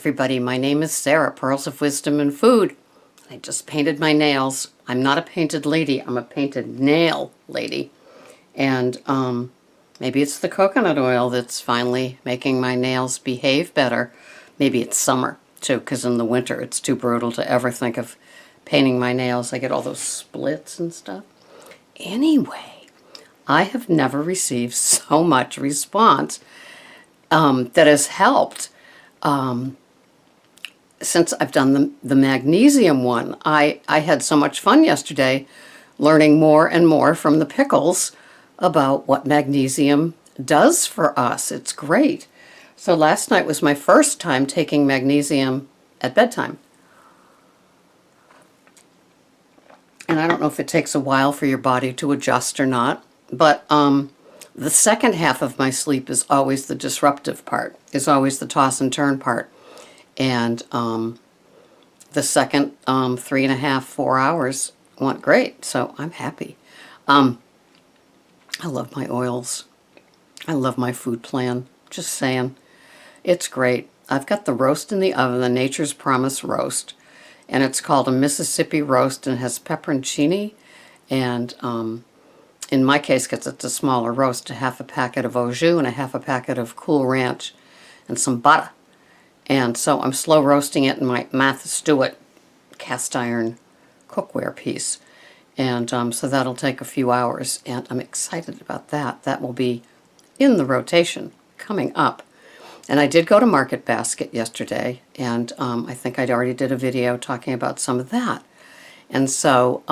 everybody, my name is Sarah, Pearls of Wisdom and Food. I just painted my nails. I'm not a painted lady, I'm a painted nail lady. And maybe it's the coconut oil that's finally making my nails behave better. Maybe it's summer too, because in the winter it's too brutal to ever think of painting my nails. I get all those splits and stuff. Anyway, I have never received so much response that has helped since I've done the magnesium one. I had so much fun yesterday learning more and more from the pickles about what magnesium does for us. It's great. So last night was my first time taking magnesium at bedtime. And I don't know if it takes a while for your body to adjust or not, but the second half of my sleep is always the disruptive part, is always the toss and turn part. And the second 3.5, 4 hours went great, so I'm happy. I love my oils. I love my food plan. Just saying. It's great. I've got the roast in the oven, the Nature's Promise roast, and it's called a Mississippi roast, and it has pepperoncini, and in my case, because it's a smaller roast, a half a packet of au jus and a half a packet of Cool Ranch and some butter. And so I'm slow roasting it in my Martha Stewart cast iron cookware piece. And so that'll take a few hours, and I'm excited about that. That will be in the rotation coming up. And I did go to Market Basket yesterday, and I think I already did a video talking about some of that. And so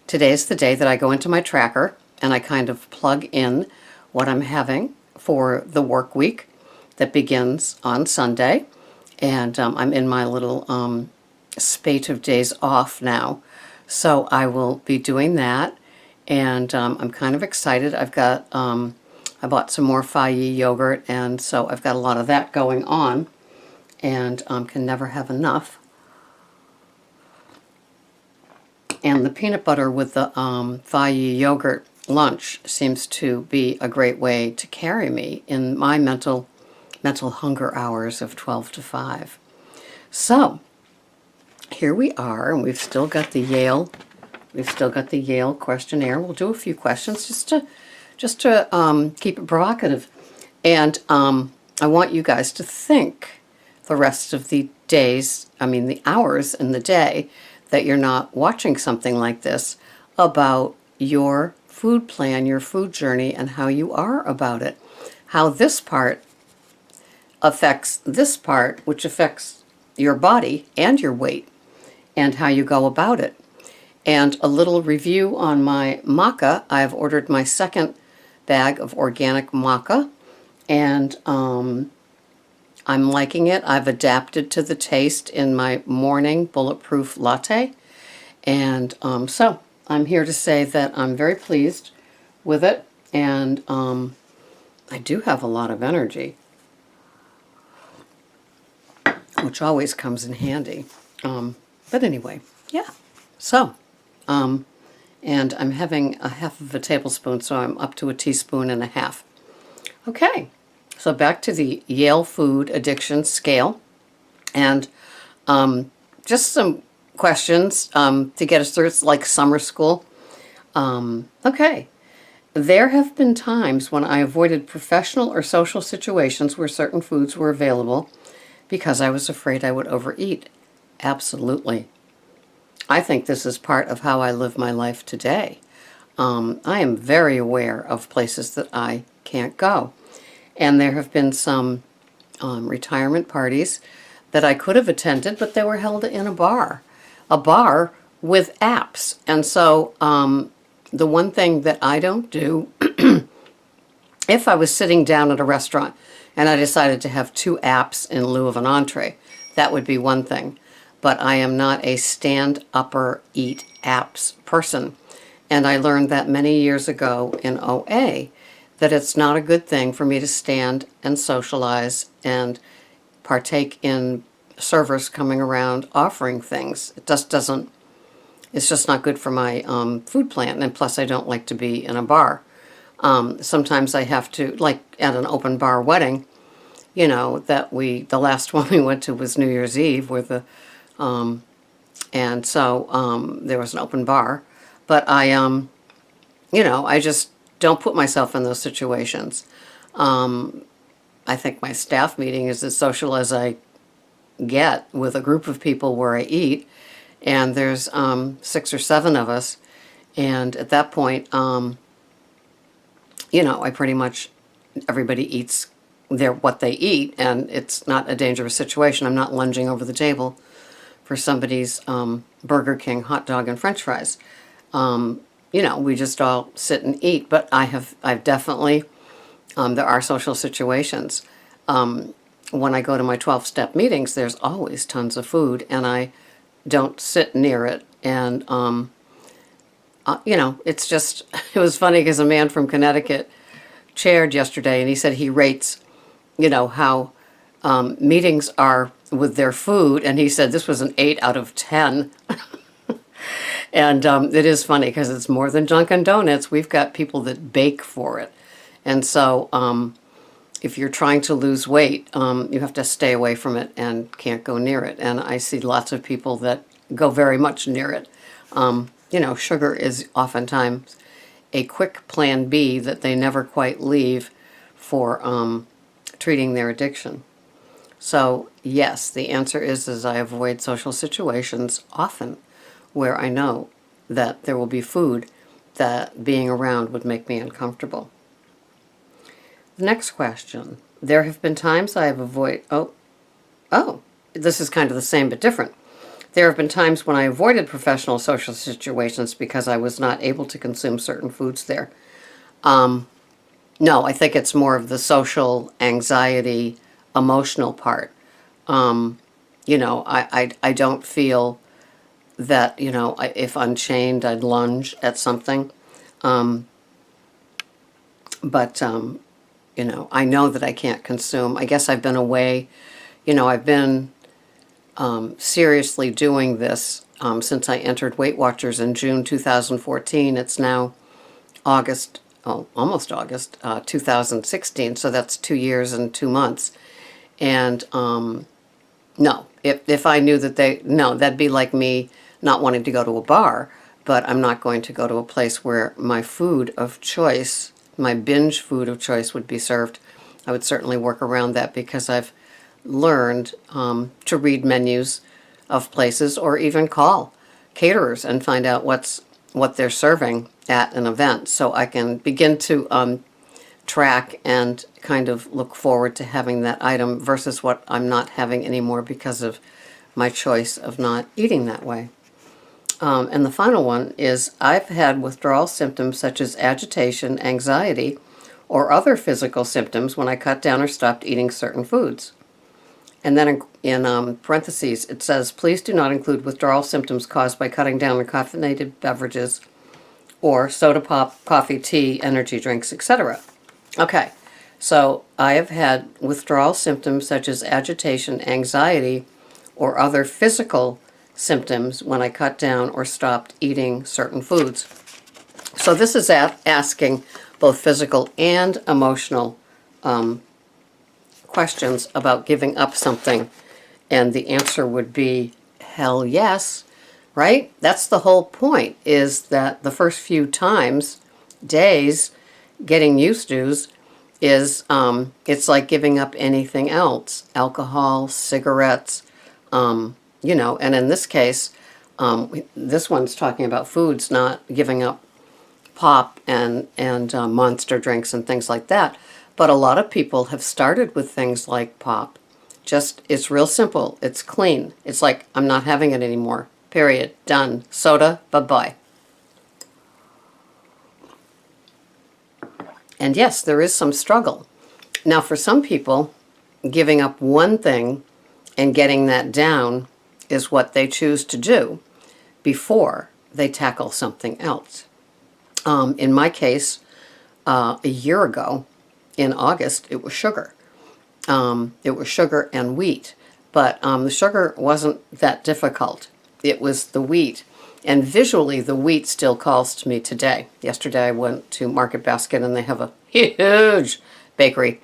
today's the day that I go into my tracker and I kind of plug in what I'm having for the work week that begins on Sunday. And I'm in my little spate of days off now. So I will be doing that. And I'm kind of excited. I've got, I bought some more Fage yogurt, and so I've got a lot of that going on. And can never have enough. And the peanut butter with the Fage yogurt lunch seems to be a great way to carry me in my mental hunger hours of 12 to 5. So here we are, and we've still got the Yale questionnaire. We'll do a few questions just to keep it provocative. And I want you guys to think the rest of the days, the hours in the day that you're not watching something like this, about your food plan, your food journey, and how you are about it. How this part affects this part, which affects your body and your weight, and how you go about it. And a little review on my maca. I've ordered my second bag of organic maca, and I'm liking it. I've adapted to the taste in my morning bulletproof latte. And so I'm here to say that I'm very pleased with it. And I do have a lot of energy, which always comes in handy. But anyway, yeah. So, and I'm having a half of a tablespoon, so I'm up to a teaspoon and a half. Okay. So back to the Yale Food Addiction Scale, and just some questions to get us through. It's like summer school. Okay. There have been times when I avoided professional or social situations where certain foods were available because I was afraid I would overeat. Absolutely. I think this is part of how I live my life today. I am very aware of places that I can't go. And there have been some retirement parties that I could have attended, but they were held in a bar with apps. And so the one thing that I don't do, if I was sitting down at a restaurant and I decided to have 2 apps in lieu of an entree, that would be one thing. But I am not a stand-upper eat apps person. And I learned that many years ago in OA, that it's not a good thing for me to stand and socialize and partake in servers coming around offering things. It just doesn't, it's just not good for my food plan. And plus I don't like to be in a bar. Sometimes I have to, like at an open bar wedding, that the last one we went to was New Year's Eve, and so there was an open bar. But I just don't put myself in those situations. I think my staff meeting is as social as I get with a group of people where I eat, and there's 6 or 7 of us, and at that point, I pretty much, everybody eats what they eat, and it's not a dangerous situation. I'm not lunging over the table for somebody's Burger King hot dog and French fries. We just all sit and eat. But I've definitely, there are social situations. When I go to my 12-step meetings, there's always tons of food, and I don't sit near it. And, it's just, it was funny because a man from Connecticut chaired yesterday, and he said he rates, how meetings are with their food, and he said this was an 8 out of 10. And it is funny because it's more than Dunkin' Donuts. We've got people that bake for it. And so if you're trying to lose weight, you have to stay away from it and can't go near it. And I see lots of people that go very much near it. Sugar is oftentimes a quick plan B that they never quite leave for treating their addiction. So yes, the answer is I avoid social situations often where I know that there will be food that being around would make me uncomfortable. The next question. There have been times I have avoided... this is kind of the same but different. There have been times when I avoided professional social situations because I was not able to consume certain foods there. No, I think it's more of the social anxiety, emotional part. I don't feel that, if unchained, I'd lunge at something. But I know that I can't consume. I guess I've been away, I've been seriously doing this since I entered Weight Watchers in June 2014. It's now almost August 2016, so that's 2 years and 2 months. And no, if I knew that that'd be like me not wanting to go to a bar, but I'm not going to go to a place where my food of choice, my binge food of choice would be served. I would certainly work around that because I've learned to read menus of places or even call caterers and find out what they're serving at an event, so I can begin to track and kind of look forward to having that item versus what I'm not having anymore because of my choice of not eating that way. And the final one is I've had withdrawal symptoms such as agitation, anxiety, or other physical symptoms when I cut down or stopped eating certain foods. And then in parentheses, it says, please do not include withdrawal symptoms caused by cutting down on caffeinated beverages or soda pop, coffee, tea, energy drinks, etc. Okay, so I have had withdrawal symptoms such as agitation, anxiety, or other physical symptoms when I cut down or stopped eating certain foods. So this is asking both physical and emotional questions about giving up something, and the answer would be hell yes, right? That's the whole point, is that the first few days, getting used to is it's like giving up anything else, alcohol, cigarettes, and in this case, this one's talking about foods, not giving up pop and Monster drinks and things like that. But a lot of people have started with things like pop. It's real simple. It's clean. It's like, I'm not having it anymore. Period. Done. Soda, bye-bye. And yes, there is some struggle. Now, for some people, giving up one thing and getting that down is what they choose to do before they tackle something else. In my case, a year ago, in August, it was sugar. It was sugar and wheat, but the sugar wasn't that difficult. It was the wheat, and visually the wheat still calls to me today. Yesterday I went to Market Basket and they have a huge bakery,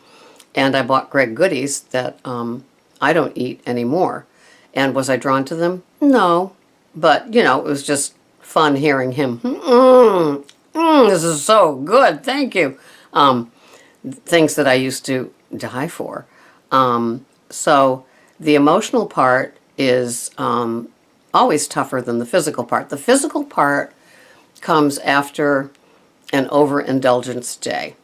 And I bought Greg goodies that I don't eat anymore. And was I drawn to them? No. But, you know, it was just fun hearing him, this is so good, thank you. Things that I used to die for. So the emotional part is always tougher than the physical part. The physical part comes after an overindulgence day.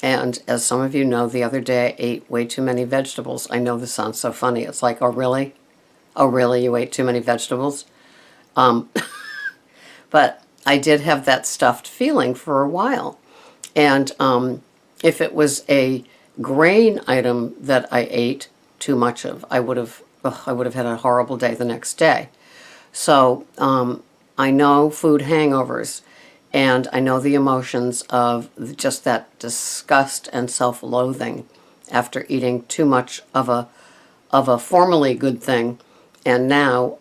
And as some of you know, the other day I ate way too many vegetables. I know this sounds so funny. It's like, oh, really? Oh, really? You ate too many vegetables? But I did have that stuffed feeling for a while. And if it was a grain item that I ate too much of, I would have had a horrible day the next day. So I know food hangovers, and I know the emotions of just that disgust and self-loathing after eating too much of a formerly good thing, and now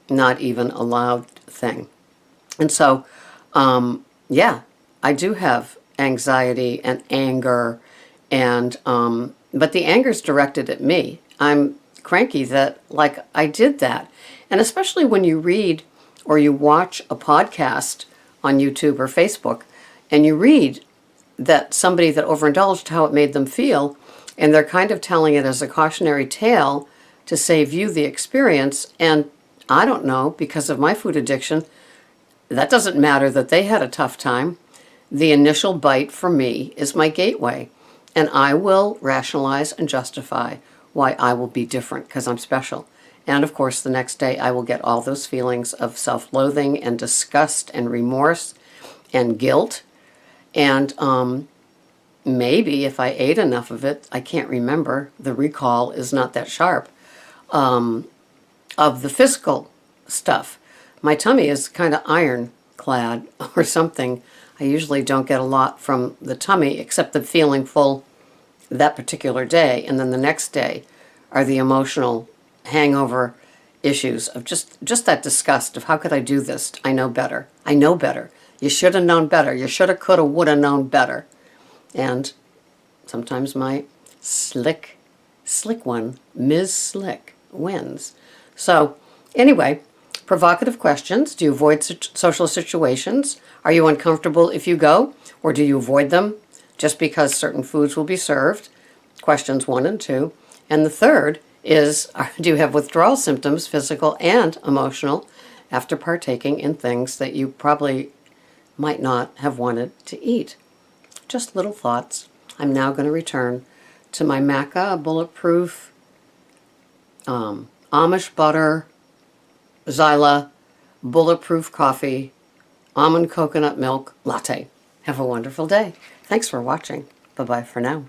not even a loud thing. And so, yeah, I do have anxiety and anger, and but the anger's directed at me. I'm cranky that, like, I did that. And especially when you read or you watch a podcast on YouTube or Facebook, and you read that somebody that overindulged, how it made them feel, and they're kind of telling it as a cautionary tale to save you the experience. And I don't know, because of my food addiction, that doesn't matter that they had a tough time. The initial bite for me is my gateway, and I will rationalize and justify why I will be different because I'm special. And of course, the next day I will get all those feelings of self-loathing and disgust and remorse and guilt. And maybe if I ate enough of it, I can't remember, the recall is not that sharp, of the physical stuff. My tummy is kind of ironclad or something. I usually don't get a lot from the tummy except the feeling full that particular day. And then the next day are the emotional hangover issues of just that disgust of how could I do this? I know better. I know better. You should have known better. You should have, could have, would have known better. And sometimes my slick one, Ms. Slick, wins. So anyway, provocative questions. Do you avoid social situations? Are you uncomfortable if you go? Or do you avoid them just because certain foods will be served? Questions 1 and 2. And the third is, do you have withdrawal symptoms, physical and emotional, after partaking in things that you probably might not have wanted to eat? Just little thoughts. I'm now going to return to my Maca Bulletproof Amish butter, Zyla, bulletproof coffee, almond coconut milk latte. Have a wonderful day. Thanks for watching. Bye-bye for now.